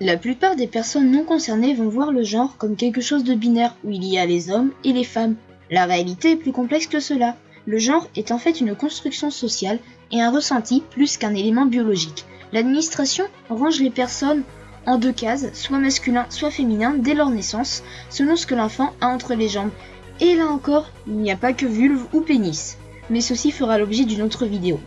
La plupart des personnes non concernées vont voir le genre comme quelque chose de binaire où il y a les hommes et les femmes. La réalité est plus complexe que cela. Le genre est en fait une construction sociale et un ressenti plus qu'un élément biologique. L'administration range les personnes en 2 cases, soit masculin, soit féminin, dès leur naissance, selon ce que l'enfant a entre les jambes. Et là encore, il n'y a pas que vulve ou pénis, mais ceci fera l'objet d'une autre vidéo.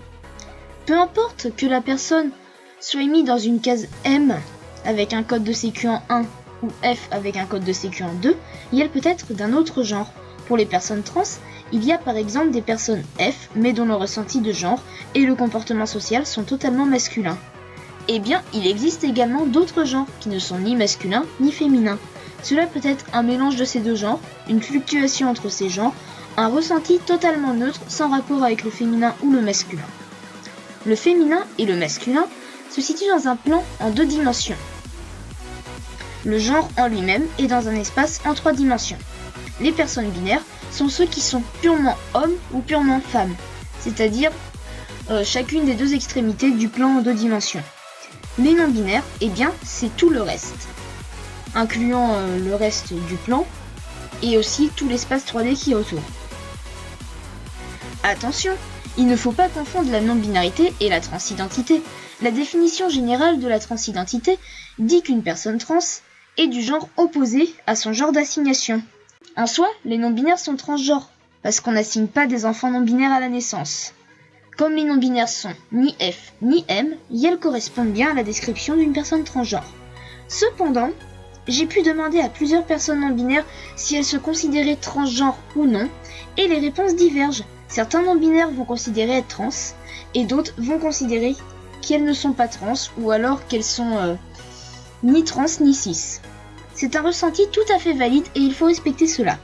Peu importe que la personne soit mise dans une case M avec un code de sécu en 1 ou F avec un code de sécu en 2, et elle peut être d'un autre genre. Pour les personnes trans, il y a par exemple des personnes F, mais dont le ressenti de genre et le comportement social sont totalement masculins. Eh bien, il existe également d'autres genres qui ne sont ni masculins ni féminins. Cela peut être un mélange de ces deux genres, une fluctuation entre ces genres, un ressenti totalement neutre sans rapport avec le féminin ou le masculin. Le féminin et le masculin se situent dans un plan en 2 dimensions. Le genre en lui-même est dans un espace en 3 dimensions. Les personnes binaires sont ceux qui sont purement hommes ou purement femmes, c'est-à-dire chacune des 2 extrémités du plan en 2 dimensions. Les non-binaires, eh bien, c'est tout le reste, incluant le reste du plan et aussi tout l'espace 3D qui est autour. Attention, il ne faut pas confondre la non-binarité et la transidentité. La définition générale de la transidentité dit qu'une personne trans est du genre opposé à son genre d'assignation. En soi, les non-binaires sont transgenres, parce qu'on n'assigne pas des enfants non-binaires à la naissance. Comme les non-binaires sont ni F ni M, elles correspondent bien à la description d'une personne transgenre. Cependant, j'ai pu demander à plusieurs personnes non-binaires si elles se considéraient transgenres ou non, et les réponses divergent. Certains non-binaires vont considérer être trans, et d'autres vont considérer qu'elles ne sont pas trans, ou alors qu'elles sont ni trans ni cis. C'est un ressenti tout à fait valide et il faut respecter cela.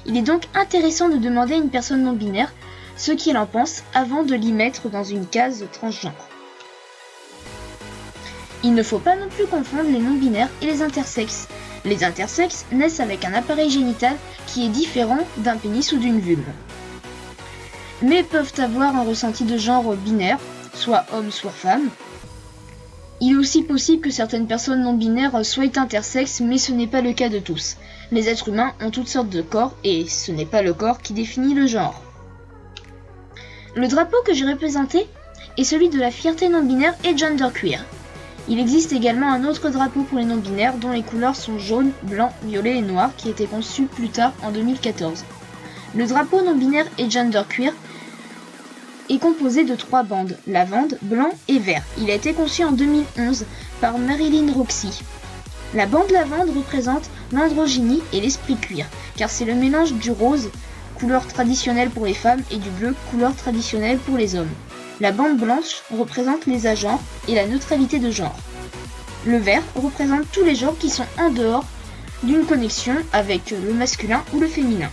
Il est donc intéressant de demander à une personne non-binaire ce qu'elle en pense avant de l'y mettre dans une case transgenre. Il ne faut pas non plus confondre les non-binaires et les intersexes. Les intersexes naissent avec un appareil génital qui est différent d'un pénis ou d'une vulve, mais peuvent avoir un ressenti de genre binaire, soit homme soit femme. Il est aussi possible que certaines personnes non-binaires soient intersexes, mais ce n'est pas le cas de tous. Les êtres humains ont toutes sortes de corps, et ce n'est pas le corps qui définit le genre. Le drapeau que j'ai représenté est celui de la fierté non-binaire et genderqueer. Il existe également un autre drapeau pour les non-binaires dont les couleurs sont jaune, blanc, violet et noir qui a été conçu plus tard en 2014. Le drapeau non-binaire et genderqueer est composé de 3 bandes, lavande, blanc et vert. Il a été conçu en 2011 par Marilyn Roxy. La bande lavande représente l'androgynie et l'esprit cuir, car c'est le mélange du rose, couleur traditionnelle pour les femmes, et du bleu, couleur traditionnelle pour les hommes. La bande blanche représente les agenres et la neutralité de genre. Le vert représente tous les genres qui sont en dehors d'une connexion avec le masculin ou le féminin.